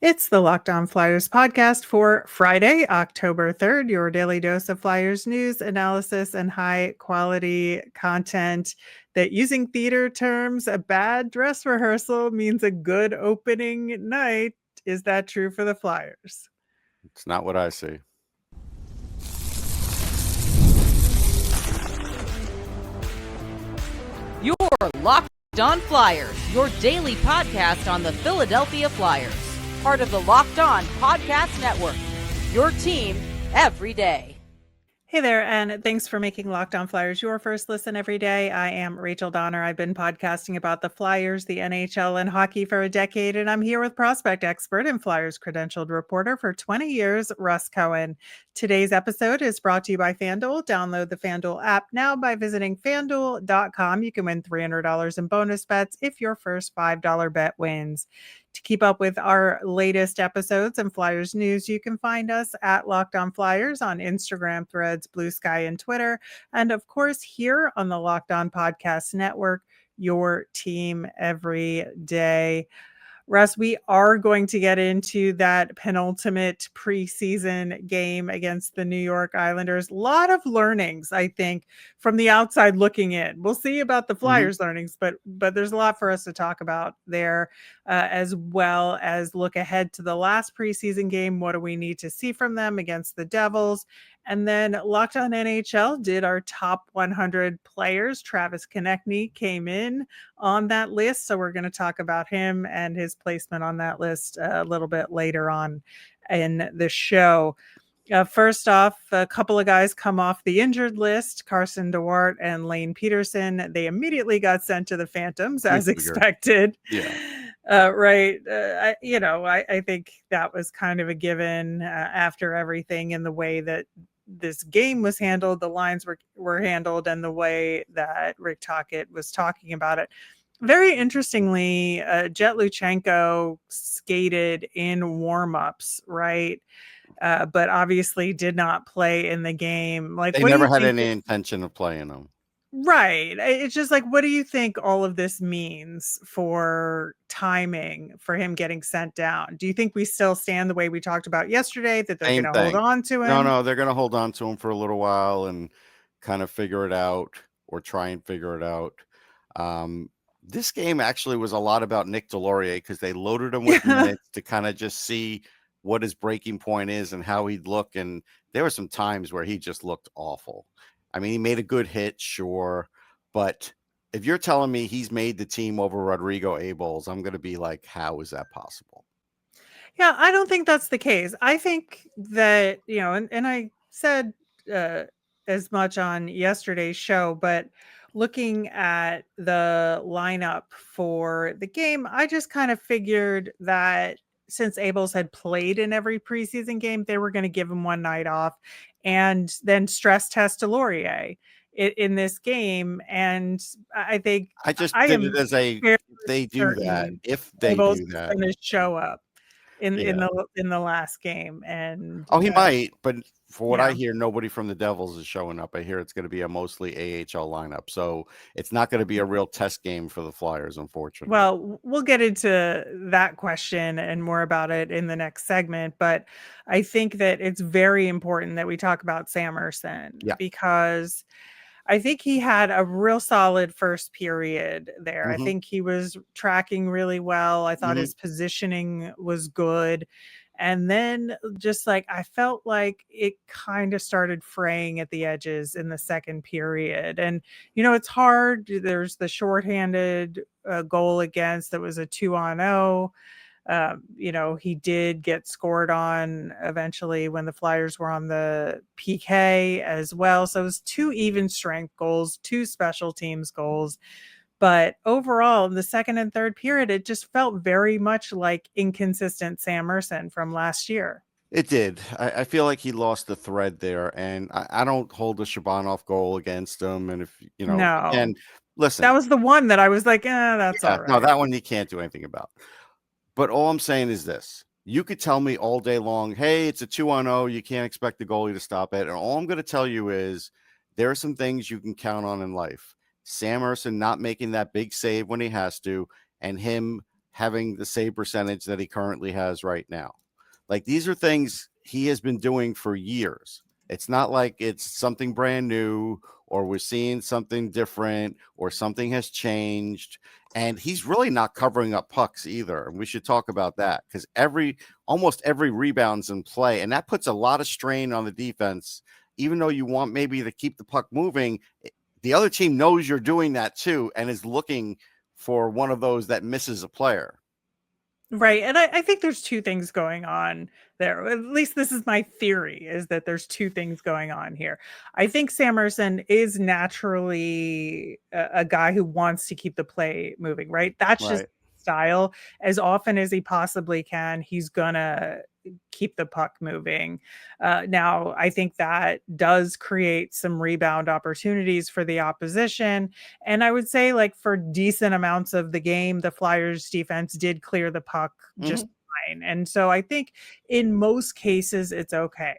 It's the Locked On Flyers podcast for Friday, October 3rd, your daily dose of Flyers news, analysis, and high quality content that, using theater terms, a bad dress rehearsal means a good opening night. Is that true for the Flyers? It's not what I see. You're Locked On Flyers, your daily podcast on the Philadelphia Flyers. Part of the Locked On Podcast Network, your team every day. Hey there, and thanks for making Locked On Flyers your first listen every day. I am Rachel Donner. I've been podcasting about the Flyers, the NHL, and hockey for a decade, and I'm here with prospect expert and Flyers credentialed reporter for 20 years, Russ Cohen. Today's episode is brought to you by FanDuel. Download the FanDuel app now by visiting FanDuel.com. You can win $300 in bonus bets if your first $5 bet wins. To keep up with our latest episodes and Flyers news, you can find us at Locked On Flyers on Instagram, Threads, Blue Sky, and Twitter. And of course, here on the Locked On Podcast Network, your team every day. Russ, we are going to get into that penultimate preseason game against the New York Islanders. A lot of learnings, I think, from the outside looking in. We'll see about the Flyers learnings, but there's a lot for us to talk about there, as well as look ahead to the last preseason game. What do we need to see from them against the Devils? And then Locked On NHL did our top 100 players. Travis Konecny came in on that list. So we're going to talk about him and his placement on that list a little bit later on in the show. First off, a couple of guys come off the injured list, Carson DeWart and Lane Peterson. They immediately got sent to the Phantoms as expected. Yeah. Right. I think that was kind of a given after everything in the way that this game was handled, the lines were handled, and the way that Rick Tocchet was talking about it. Very interestingly, Jet Luchenko skated in warmups, right? But obviously did not play in the game. Like, They what do never you had think? any intention of playing them. Right. It's just like, what do you think all of this means for timing for him getting sent down? Do you think we still stand the way we talked about yesterday, that they're going Same to hold thing. on to him? No, they're going to hold on to him for a little while and kind of figure it out or try and figure it out. This game actually was a lot about Nick Delorier because they loaded him with minutes to kind of just see what his breaking point is and how he'd look. And there were some times where he just looked awful. I mean, he made a good hit, sure. But if you're telling me he's made the team over Rodrigo Abels, I'm going to be like, how is that possible? Yeah, I don't think that's the case. I think that, and I said as much on yesterday's show, but looking at the lineup for the game, I just kind of figured that since Abels had played in every preseason game, they were going to give him one night off and then stress test Delorier in this game. And I think I just I did am it as a, very if they do that, certain if they Abels do is that. going to show up in Yeah. the last game. And Oh, he might, but for what I yeah. hear, nobody from the Devils is showing up. I hear it's going to be a mostly AHL lineup. So it's not going to be a real test game for the Flyers, unfortunately. Well, we'll get into that question and more about it in the next segment, but I think that it's very important that we talk about Sam Ersson because I think he had a real solid first period there. I think he was tracking really well. I thought his positioning was good. And then just like I felt like it kind of started fraying at the edges in the second period. And, it's hard. There's the shorthanded goal against that was a 2-on-0. He did get scored on eventually when the Flyers were on the PK as well. So it was 2 even strength goals, 2 special teams goals. But overall, in the second and third period, it just felt very much like inconsistent Sam Ersson from last year. It did. I feel like he lost the thread there, and I don't hold the Shabanov goal against him. And if, No, again, listen. that was the one that I was like, that's all right. No, that one you can't do anything about. But all I'm saying is this. You could tell me all day long, hey, it's a 2-on-0. You can't expect the goalie to stop it. And all I'm going to tell you is there are some things you can count on in life. Sam Ersson not making that big save when he has to, and him having the save percentage that he currently has right now. Like, these are things he has been doing for years. It's not like it's something brand new or we're seeing something different or something has changed. And he's really not covering up pucks either. And we should talk about that because almost every rebound's in play. And that puts a lot of strain on the defense. Even though you want maybe to keep the puck moving, the other team knows you're doing that too and is looking for one of those that misses a player. Right. And I think there's two things going on there. At least this is my theory, is that there's two things going on here. I think Sam Ersson is naturally a guy who wants to keep the play moving, right? That's just Right. style. As often as he possibly can, he's gonna keep the puck moving. Now, I think that does create some rebound opportunities for the opposition. And I would say, like, for decent amounts of the game, the Flyers defense did clear the puck just fine. And so I think in most cases, it's okay.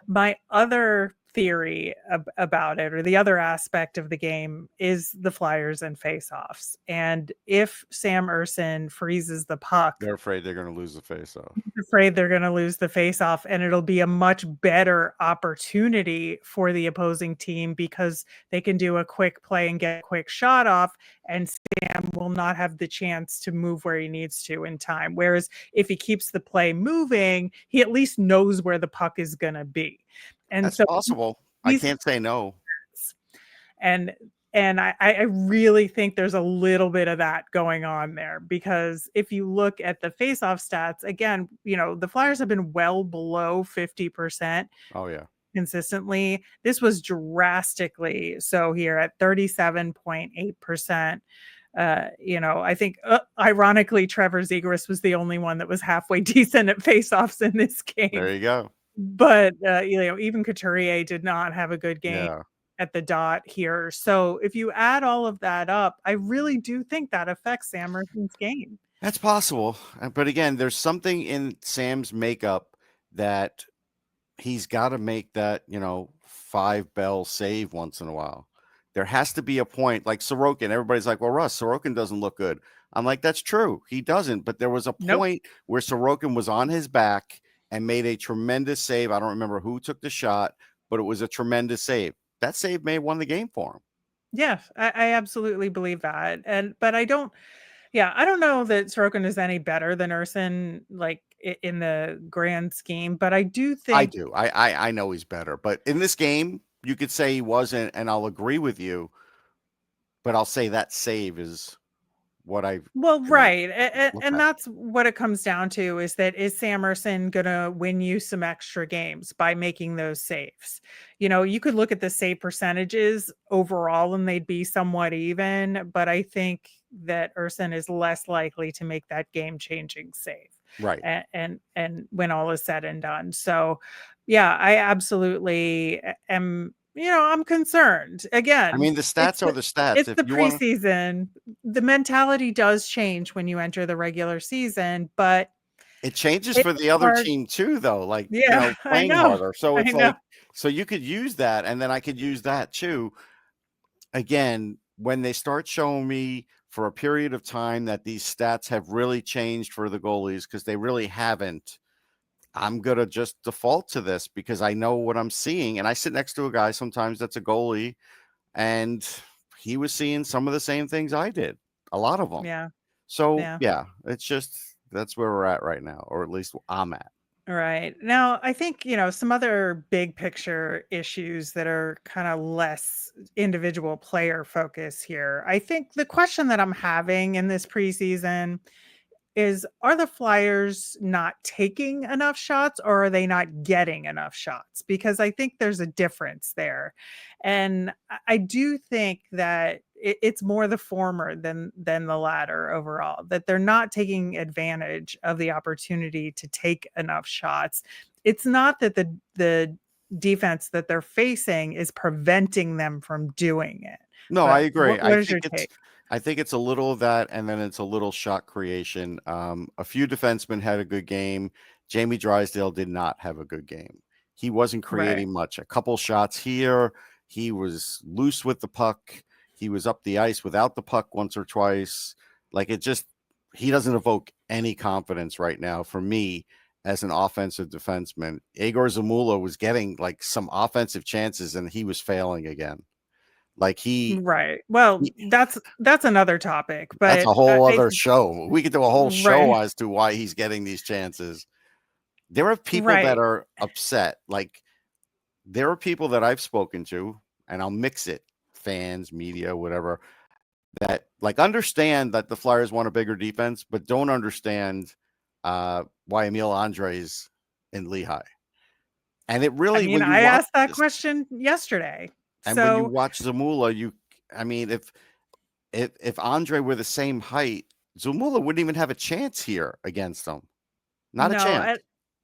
My other theory about it, or the other aspect of the game, is the Flyers and faceoffs. And if Sam Ersson freezes the puck, They're afraid they're going to lose the faceoff. afraid they're going to lose the faceoff, and it'll be a much better opportunity for the opposing team because they can do a quick play and get a quick shot off, and Sam will not have the chance to move where he needs to in time. Whereas if he keeps the play moving, he at least knows where the puck is going to be. And That's so possible. I can't say no. And I really think there's a little bit of that going on there, because if you look at the faceoff stats, again, the Flyers have been well below 50%. Oh, yeah. Consistently. This was drastically so here at 37.8%. I think ironically, Trevor Zegras was the only one that was halfway decent at faceoffs in this game. There you go. But even Couturier did not have a good game at the dot here. So if you add all of that up, I really do think that affects Sam Ersson's game. That's possible. But again, there's something in Sam's makeup that he's got to make that, 5-bell save once in a while. There has to be a point like Sorokin. Everybody's like, well, Russ, Sorokin doesn't look good. I'm like, that's true. He doesn't. But there was a point where Sorokin was on his back and made a tremendous save. I don't remember who took the shot, but it was a tremendous save. That save may have won the game for him. Yeah, I absolutely believe that. But I don't know that Sorokin is any better than Ersson, like in the grand scheme, but I do think I do. I know he's better, but in this game, you could say he wasn't, and I'll agree with you, but I'll say that save is what right. And that's what it comes down to, is Sam Ersson going to win you some extra games by making those saves? You could look at the save percentages overall and they'd be somewhat even, but I think that Ersson is less likely to make that game-changing save. Right. And when all is said and done. So, yeah, I absolutely am. I'm concerned. Again, I mean, the stats are the stats. It's the preseason. The mentality does change when you enter the regular season, but it changes for the other team too, though. Like, playing harder. So it's like, so you could use that, and then I could use that too. Again, when they start showing me for a period of time that these stats have really changed for the goalies, because they really haven't, I'm going to just default to this because I know what I'm seeing. And I sit next to a guy sometimes that's a goalie, and he was seeing some of the same things I did, a lot of them. Yeah. So, it's just, that's where we're at right now, or at least I'm at. Right. Now, I think, some other big picture issues that are kind of less individual player focus here. I think the question that I'm having in this preseason is, are the Flyers not taking enough shots, or are they not getting enough shots? Because I think there's a difference there. And I do think that it's more the former than the latter overall, that they're not taking advantage of the opportunity to take enough shots. It's not that the defense that they're facing is preventing them from doing it. No, I agree. What is your take? I think it's a little of that, and then it's a little shot creation. A few defensemen had a good game. Jamie Drysdale did not have a good game. He wasn't creating much. A couple shots here. He was loose with the puck. He was up the ice without the puck once or twice. Like, he doesn't evoke any confidence right now for me as an offensive defenseman. Igor Zamula was getting like some offensive chances and he was failing again. Like Right. Well, that's another topic, that's but a whole other show. We could do a whole show right. as to why he's getting these chances. There are people that Right. are upset. Like there are people that I've spoken to, and I'll mix it, fans, media, whatever, that like understand that the Flyers want a bigger defense, but don't understand why Emil Andre's in Lehigh. And it I really, mean, when you I watch asked that this, question yesterday. and when you So, watch Zamula, I mean, if Andre were the same height, Zamula wouldn't even have a chance here against him. Not a no, chance.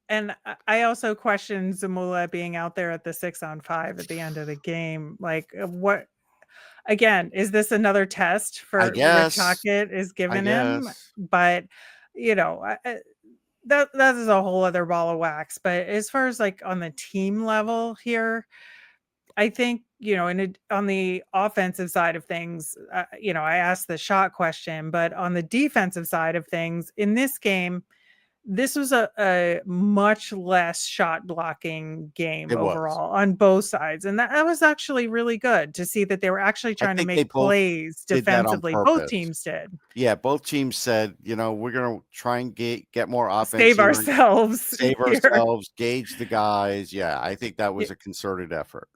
and I also question Zamula being out there at the 6-on-5 at the end of the game. Like, what again, is this another test I for Rick guess. Tocchet is I giving him? guess. But, you know, that is a whole other ball of wax. But as far as like on the team level here, I think, you know, on the offensive side of things, you know, I asked the shot question, but on the defensive side of things in this game, this was a much less shot blocking game It was. overall on both sides. And that was actually really good to see that they were actually I trying to think they make both plays did that on defensively. Both purpose. teams did. Yeah, both teams said, you know, we're going to try and get more offense Save here and ourselves save here. ourselves, gauge the guys. Yeah, I think that Y- was a concerted effort.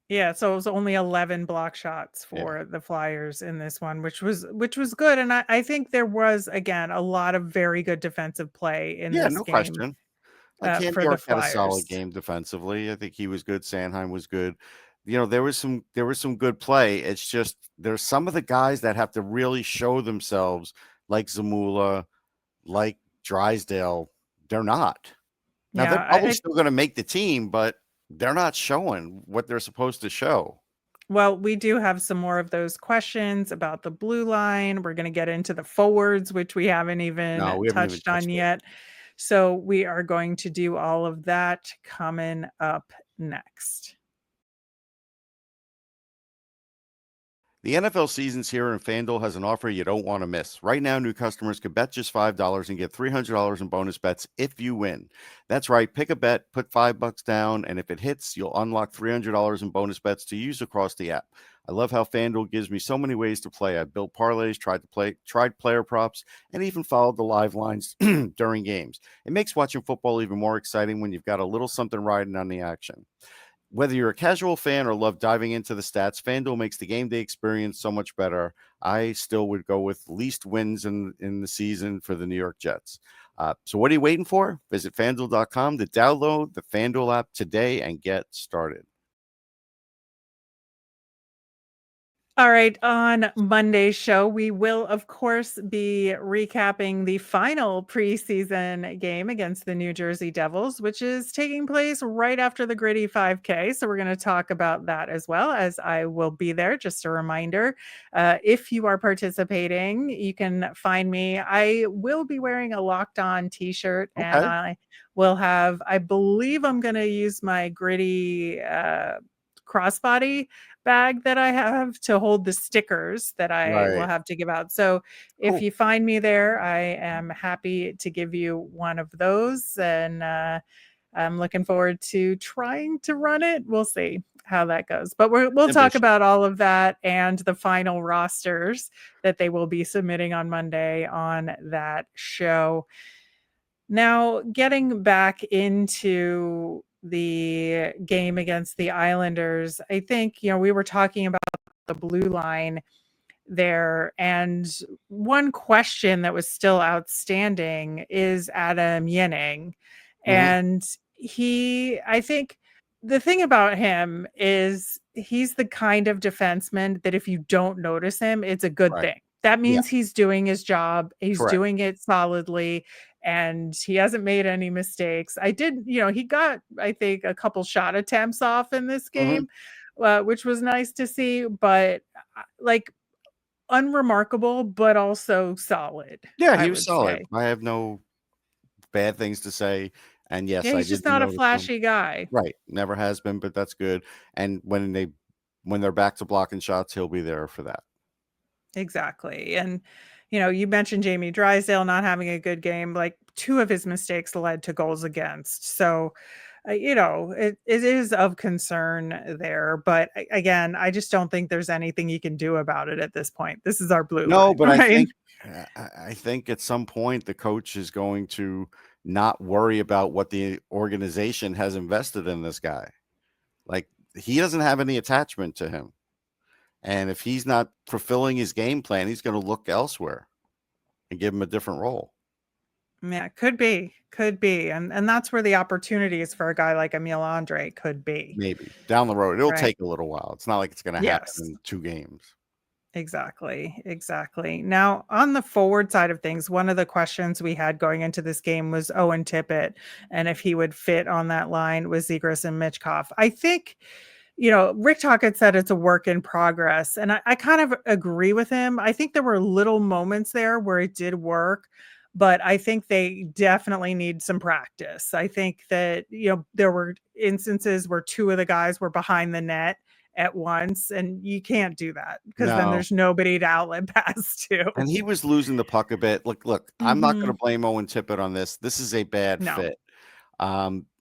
Yeah, so it was only 11 block shots Yeah. for the Flyers in this one, which was good. And I think there was again a lot of very good defensive play in Yeah, this no game question. Cam for the York had a solid Flyers. game defensively. I think he was good. Sanheim was good. You know, there was some good play. It's just there's some of the guys that have to really show themselves, like Zamula, like Drysdale. They're not. Now Yeah, they're probably still going to make the team, but they're not showing what they're supposed to show. well, we do have some more of those questions about the blue line. We're going to get into the forwards, which we haven't No, even we haven't even touched on touched it. yet. So we are going to do all of that coming up next. The NFL season's here, and FanDuel has an offer you don't want to miss. Right now, new customers can bet just $5 and get $300 in bonus bets if you win. That's right. Pick a bet, put $5 down, and if it hits, you'll unlock $300 in bonus bets to use across the app. I love how FanDuel gives me so many ways to play. I built parlays, tried player props, and even followed the live lines during games. It makes watching football even more exciting when you've got a little something riding on the action. Whether you're a casual fan or love diving into the stats, FanDuel makes the game day experience so much better. I still would go with least wins in the season for the New York Jets. So what are you waiting for? Visit FanDuel.com to download the FanDuel app today and get started. All right, on Monday's show, we will, of course, be recapping the final preseason game against the New Jersey Devils, which is taking place right after the Gritty 5K. So we're going to talk about that as well, as I will be there. Just a reminder, if you are participating, you can find me. I will be wearing a Locked On t-shirt, and Okay. I will have, I believe I'm going to use my Gritty crossbody bag that I have to hold the stickers that I will Right. have to give out. So if Cool. you find me there, I am happy to give you one of those. And I'm looking forward to trying to run it. We'll see how that goes. But we'll talk Ambitious. about all of that and the final rosters that they will be submitting on Monday on that show. Now, getting back into the game against the Islanders, I think, you know, we were talking about the blue line there. And one question that was still outstanding is Adam Yinning. Mhm. And I think the thing about him is he's the kind of defenseman that if you don't notice him, it's a good Right. thing. That Yeah. means he's doing his job. He's Correct. doing it solidly and he hasn't made any mistakes. He got, I think, a couple shot attempts off in this Mhm. game, which was nice to see, but like unremarkable, but also solid, Yeah, I he was would solid. say. I have no bad things to say. And yes, Yeah, I he's just did not a notice him. flashy guy. Right. Never has been, but that's good. And when they're back to blocking shots, he'll be there for that. Exactly. And, you mentioned Jamie Drysdale not having a good game. Like 2 of his mistakes led to goals against. So, it is of concern there. But again, I just don't think there's anything you can do about it at this point. This is our blue No, line, but right? I think at some point the coach is going to not worry about what the organization has invested in this guy. Like, he doesn't have any attachment to him. And if he's not fulfilling his game plan, he's going to look elsewhere and give him a different role. Yeah, could be. And that's where the opportunities for a guy like Emil Andre could be. Maybe down the road. It'll Right. take a little while. It's not like it's going to happen Yes. in 2 games. Exactly. Now, on the forward side of things, one of the questions we had going into this game was Owen Tippett and if he would fit on that line with Zegras and Michkov. I think, Rick Tocchet said it's a work in progress, and I kind of agree with him. I think there were little moments there where it did work, but I think they definitely need some practice. I think that, there were instances where 2 of the guys were behind the net at once, and you can't do that because then No. there's nobody to outlet pass to. And he was losing the puck a bit. Look, I'm not going to Mhm. blame Owen Tippett on this. This is a bad No. fit.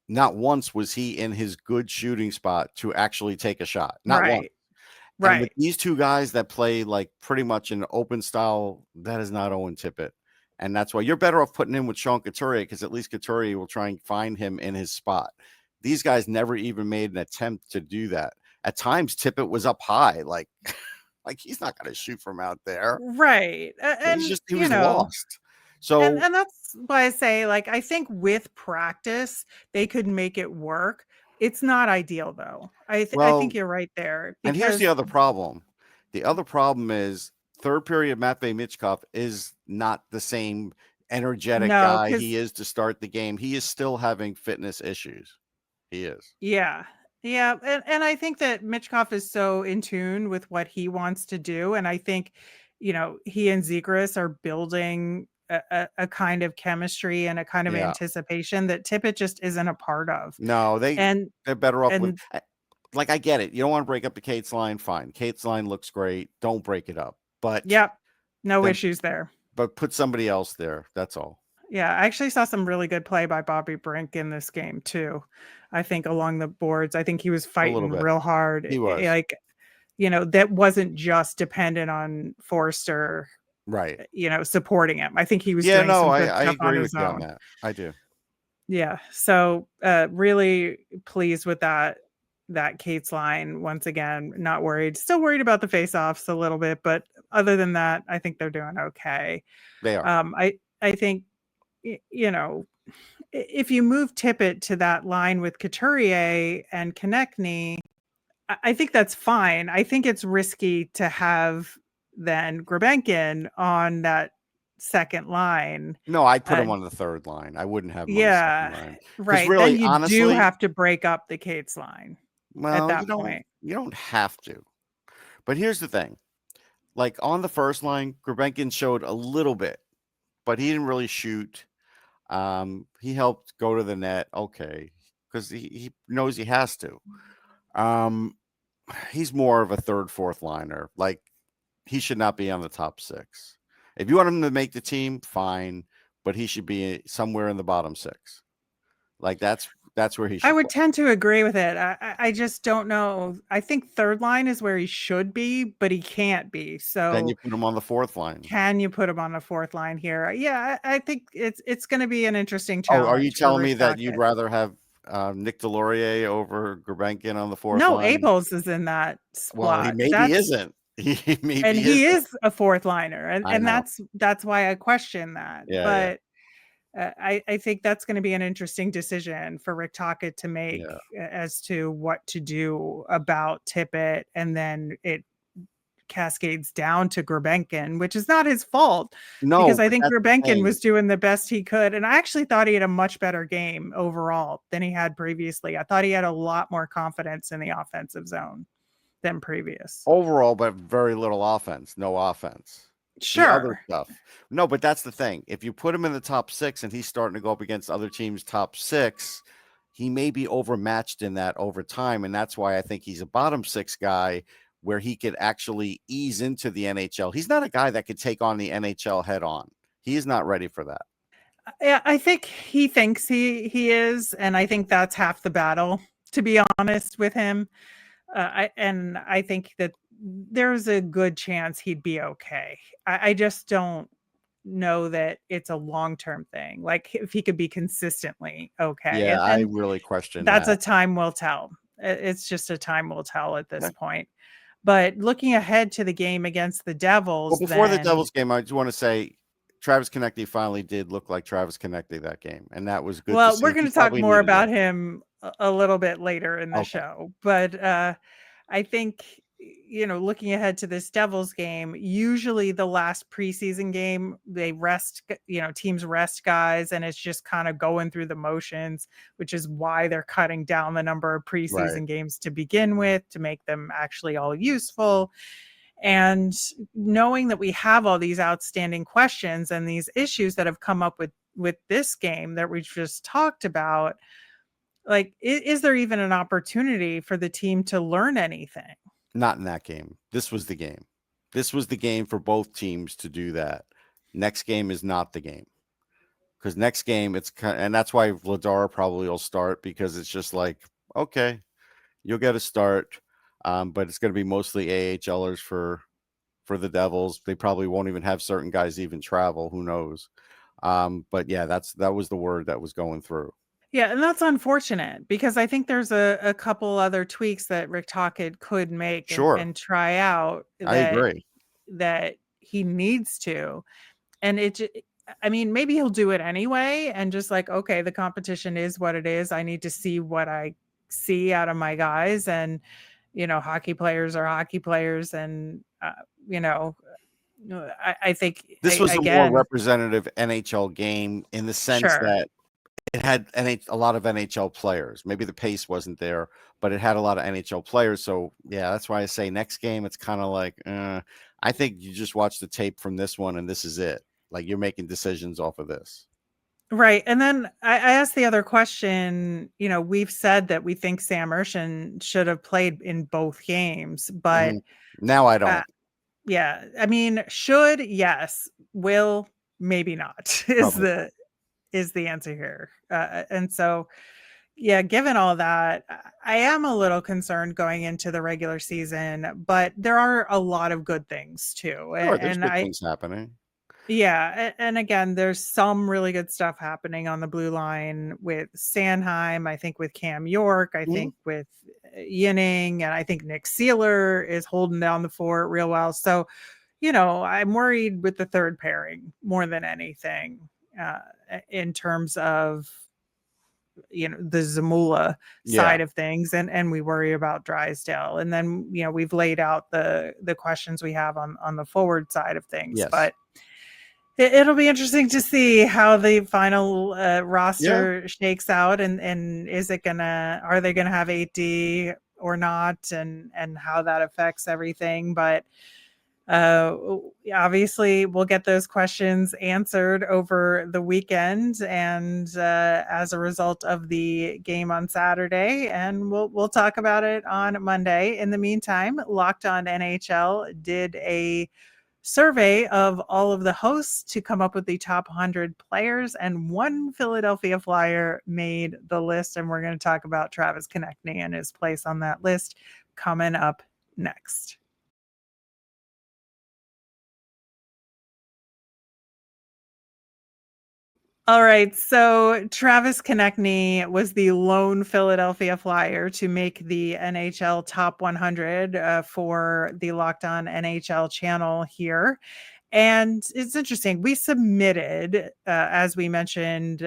Not once was he in his good shooting spot to actually take a shot. Not once. And with Right. these 2 guys that play like pretty much an open style, that is not Owen Tippett. And that's why you're better off putting him with Sean Couturier, because at least Couturier will try and find him in his spot. These guys never even made an attempt to do that. At times, Tippett was up high, like he's not going to shoot from out there. Right. And He was lost. So and that's why I say, like, I think with practice they could make it work. It's not ideal though. I well, think you're right there. and here's the Because other problem. The other problem is third period Matvei Michkov is not the same energetic No, guy 'cause he is to start the game. He is still having fitness issues. He is. Yeah. Yeah. And I think that Michkov is so in tune with what he wants to do. And I think, he and Zegras are building a kind of chemistry and a kind of Yeah. anticipation that Tippett just isn't a part of. No, And they're better off with and like, I get it. You don't want to break up the Kate's line. Fine. Kate's line looks great. Don't break it up. But yep, no then issues there. but put somebody else there. That's all. Yeah, I actually saw some really good play by Bobby Brink in this game too. I think along the boards, I think he was A little fighting bit. real hard. He was. Like, that wasn't just dependent on Forster, Right. supporting him. I think he was Yeah, doing no, some I good stuff on agree with his you on own. that. I do. Yeah. So really pleased with that Kate's line once again. Not worried. Still worried about the face-offs a little bit, but other than that, I think they're doing okay. They are. I think if you move Tippett to that line with Couturier and Konecny, I think that's fine. I think it's risky to have then Grebenkin on that second line. No, I'd put him on the third line. I wouldn't have him on the second Yeah, line. right. Really, then you do honestly, have to break up the Cates line at well, that point. you don't have to. But here's the thing. Like on the first line, Grebenkin showed a little bit, but he didn't really shoot. He helped go to the net, okay, because he knows he has to. He's more of a third, fourth liner. Like, he should not be on the top 6. If you want him to make the team, fine, but he should be somewhere in the bottom 6. Like, that's where he should I would play. tend to agree with it. I just don't know. I think third line is where he should be, but he can't be. Then you So put him on the fourth line. can you put him on the fourth line here? Yeah, I think it's going to be an interesting Oh, challenge. are you for telling me Rick that you'd Tocchet. rather have Nick Delorier over Grebenkin on the fourth No, line? Abels is in that Well, he spot. maybe isn't. He maybe And he isn't. is a fourth liner, I and know. that's why I question that. Yeah, But I think that's going to be an interesting decision for Rick Tocchet to make as to what to do about Tippett, and then it cascades down to Grebenkin, which is not his fault. No, because I but think that's the Grebenkin thing. was doing the best he could, and I actually thought he had a much better game overall than he had previously. I thought he had a lot more confidence in the offensive zone than previous. Overall, but very little offense, no offense. The other Sure. stuff. No, but that's the thing. If you put him in the top 6 and he's starting to go up against other teams' top 6, he may be overmatched in that over time. And that's why I think he's a bottom 6 guy where he could actually ease into the NHL. He's not a guy that could take on the NHL head on. He is not ready for that. Yeah, I think he thinks he is, and I think that's half the battle, to be honest with him. I think that there's a good chance he'd be okay. I just don't know that it's a long-term thing. Like if he could be consistently okay. Yeah, I And really question that's that. a time will tell. It's just a time will tell at this Okay. point. But looking ahead to the game against the Devils, Well, before the then Devils game, I just want to say Travis Konecny finally did look like Travis Konecny that game, and that was good to well, we're see. going He to talk probably more needed about it. him a little bit later in the Okay. show. But I think, looking ahead to this Devils game, usually the last preseason game, they rest, teams rest guys, and it's just kind of going through the motions, which is why they're cutting down the number of preseason Right. games to begin with, to make them actually all useful. And knowing that we have all these outstanding questions and these issues that have come up with this game that we just talked about, like, is there even an opportunity for the team to learn anything? Not in that game. This was the game. This was the game for both teams to do that. Next game is not the game. Because next game, and that's why Vladar probably will start, because it's just like, okay, you'll get a start, but it's going to be mostly AHLers for the Devils. They probably won't even have certain guys even travel. Who knows? But yeah, that was the word that was going through. Yeah, and that's unfortunate because I think there's a couple other tweaks that Rick Tocchet could make Sure, and try out I agree. that he needs to. And I mean, maybe he'll do it anyway and just like, okay, the competition is what it is. I need to see what I see out of my guys. And, hockey players are hockey players. And, I think, This was a more again, representative NHL game in the sense sure. that it had a lot of NHL players. Maybe the pace wasn't there, but it had a lot of NHL players. So yeah, that's why I say next game, it's kind of like, I think you just watch the tape from this one and this is it. Like you're making decisions off of this. Right. And then I asked the other question, we've said that we think Sam Ersson should have played in both games, but Now I don't. yeah, I mean, should, yes, will, maybe not Probably. is the answer here. And so, yeah, given all that, I am a little concerned going into the regular season, but there are a lot of good things too. Sure, there's And good things happening. yeah, and again, there's some really good stuff happening on the blue line with Sanheim, I think with Cam York, I think with Yinning, and I think Nick Seeler is holding down the fort real well. So, I'm worried with the third pairing more than anything in terms of, the Zamula side of things, and we worry about Drysdale. And then, we've laid out the questions we have on the forward side of things. Yes. But it'll be interesting to see how the final roster shakes out, and are they gonna have 8D or not, and how that affects everything. But obviously we'll get those questions answered over the weekend and as a result of the game on Saturday, and we'll talk about it on Monday. In the meantime, Locked On NHL did a survey of all of the hosts to come up with the top 100 players, and one Philadelphia Flyer made the list, and we're going to talk about Travis Konecny and his place on that list coming up next. All right, so Travis Konecny was the lone Philadelphia Flyer to make the NHL Top 100 for the Locked On NHL channel here. And it's interesting. We submitted, as we mentioned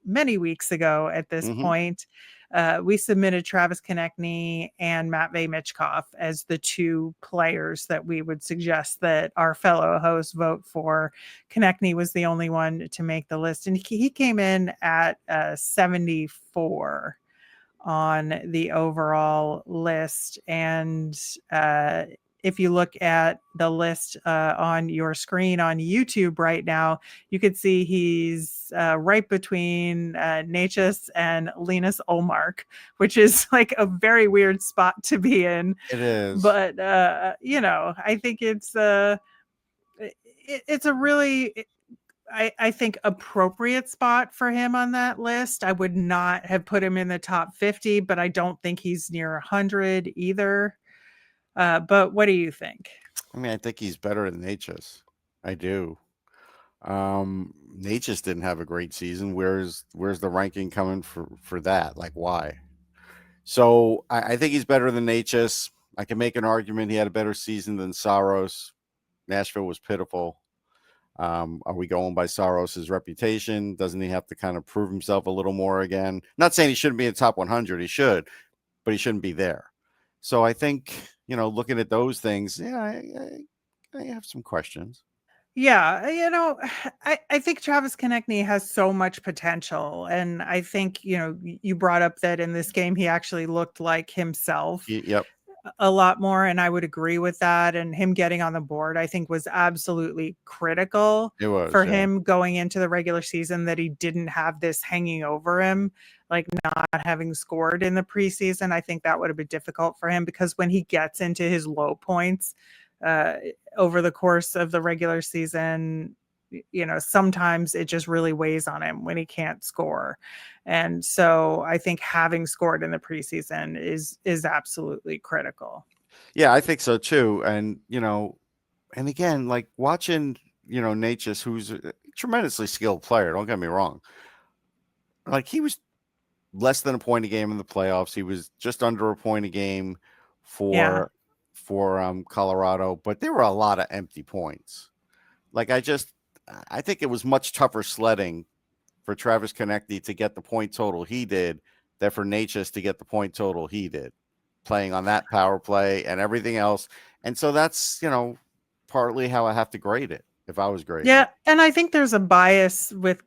many weeks ago at this point, we submitted Travis Konecny and Matvei Michkov as the two players that we would suggest that our fellow hosts vote for. Konecny was the only one to make the list, and he came in at 74 on the overall list. And if you look at the list on your screen on YouTube right now, you could see he's right between Necas and Linus Olmark, which is like a very weird spot to be in. It is. But I think it's a really, I think, appropriate spot for him on that list. I would not have put him in the top 50, but I don't think he's near 100 either. But what do you think? I mean, I think he's better than Necas. I do. Necas didn't have a great season. Where's the ranking coming for that? Like, why? So I think he's better than Necas. I can make an argument he had a better season than Saros. Nashville was pitiful. Are we going by Saros's reputation? Doesn't he have to kind of prove himself a little more again? Not saying he shouldn't be in the top 100. He should, but he shouldn't be there. So I think, looking at those things, I have some questions. Yeah, I think Travis Konecny has so much potential. And I think, you brought up that in this game, he actually looked like himself. Yep. A lot more, and I would agree with that. And him getting on the board, I think, was absolutely critical for him going into the regular season, that he didn't have this hanging over him, like not having scored in the preseason. I think that would have been difficult for him, because when he gets into his low points over the course of the regular season, sometimes it just really weighs on him when he can't score. And so I think having scored in the preseason is absolutely critical. Yeah, I think so too. And, and again, like watching, Necas, who's a tremendously skilled player, don't get me wrong. Like, he was less than a point a game in the playoffs. He was just under a point a game for Colorado, but there were a lot of empty points. Like, I think it was much tougher sledding for Travis Konecny to get the point total he did than for Necas to get the point total he did, playing on that power play and everything else. And so that's, partly how I have to grade it if I was grading. Yeah, and I think there's a bias with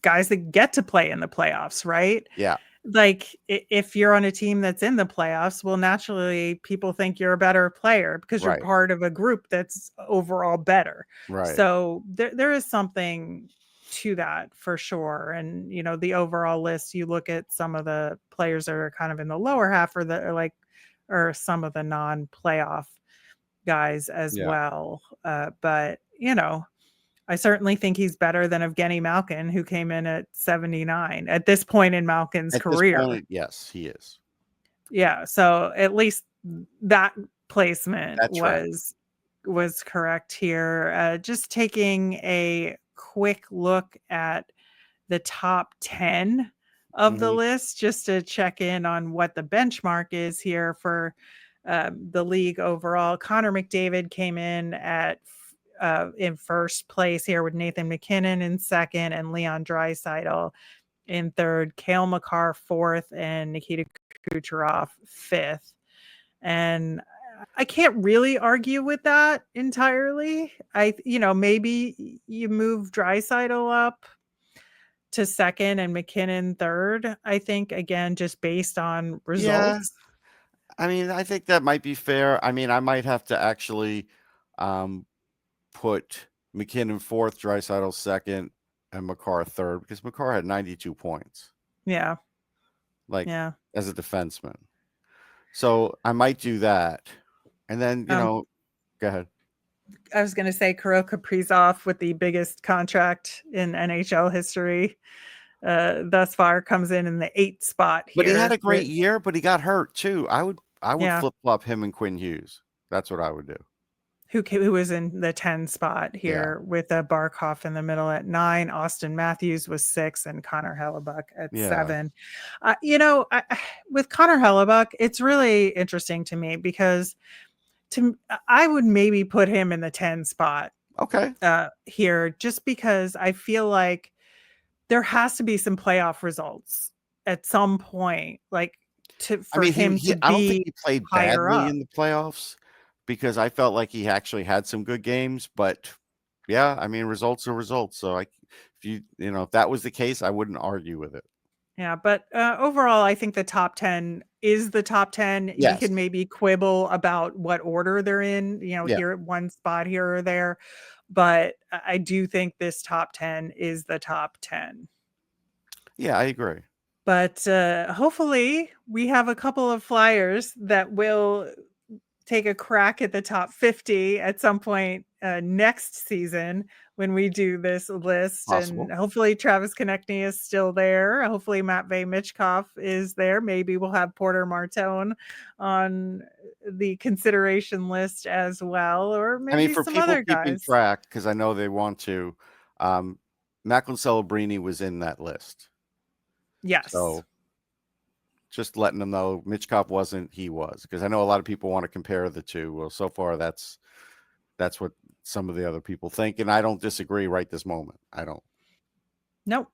guys that get to play in the playoffs, right? Yeah. Like, if you're on a team that's in the playoffs, well, naturally people think you're a better player because you're part of a group that's overall better. Right. So there is something to that for sure. And, the overall list, you look at some of the players that are kind of in the lower half, or some of the non-playoff guys as well. But, I certainly think he's better than Evgeny Malkin, who came in at 79 at this point in Malkin's career. Yes, he is. Yeah. So at least that placement was correct here. Just taking a quick look at the top 10 of the list, just to check in on what the benchmark is here for the league overall. Connor McDavid came in in first place here, with Nathan MacKinnon in second and Leon Draisaitl in third, Cale Makar fourth, and Nikita Kucherov fifth. And I can't really argue with that entirely. Maybe you move Draisaitl up to second and McKinnon third, I think, again, just based on results. Yeah. I mean, I think that might be fair. I mean, I might have to actually put McKinnon fourth, Draisaitl second, and Makar third, because Makar had 92 points. Yeah. As a defenseman. So I might do that. And then, go ahead. I was going to say Kirill Kaprizov, with the biggest contract in NHL history thus far, comes in the 8th spot here. But he had a great year, but he got hurt too. I would flip-flop him and Quinn Hughes. That's what I would do. Who was in the 10 spot here, with Barkov in the middle at 9. Austin Matthews was 6, and Connor Hellebuck at 7. With Connor Hellebuck, it's really interesting to me, because I would maybe put him in the 10 spot. Okay. Here, just because I feel like there has to be some playoff results at some point, I don't think he played badly in the playoffs, because I felt like he actually had some good games. But results are results. So if that was the case, I wouldn't argue with it. Yeah, but overall, I think the top 10 is the top 10. Yes. We can maybe quibble about what order they're in, Yeah. here at one spot here or there. But I do think this top 10 is the top 10. Yeah, I agree. But hopefully we have a couple of Flyers that will take a crack at the top 50 at some point next season when we do this list. Possible. And hopefully Travis Konecny is still there. Hopefully Matvei Michkov is there. Maybe we'll have Porter Martone on the consideration list as well, or maybe for some people other keeping guys. track, because I know they want to, Macklin Celebrini was in that list. Yes. So just letting them know Michkov wasn't, he was, because I know a lot of people want to compare the two. Well, so far that's what some of the other people think, and I don't disagree right this moment. I don't. Nope,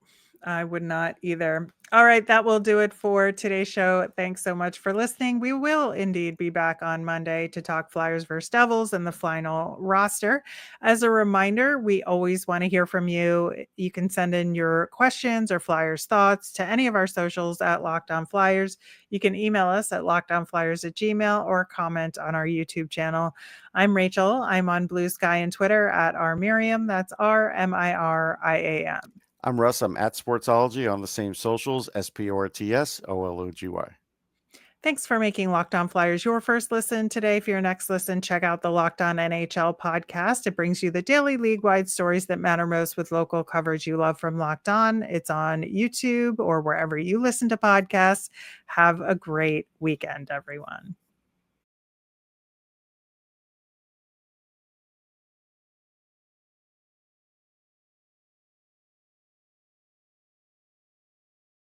I would not either. All right, that will do it for today's show. Thanks so much for listening. We will indeed be back on Monday to talk Flyers versus Devils and the final roster. As a reminder, we always want to hear from you. You can send in your questions or Flyers thoughts to any of our socials at Locked On Flyers. You can email us at lockedonflyers@gmail.com or comment on our YouTube channel. I'm Rachel. I'm on Blue Sky and Twitter at rmiriam. That's RMIRIAM. I'm Russ. I'm at Sportsology on the same socials, SPORTSOLOGY. Thanks for making Locked On Flyers your first listen today. For your next listen, check out the Locked On NHL podcast. It brings you the daily league-wide stories that matter most with local coverage you love from Locked On. It's on YouTube or wherever you listen to podcasts. Have a great weekend, everyone.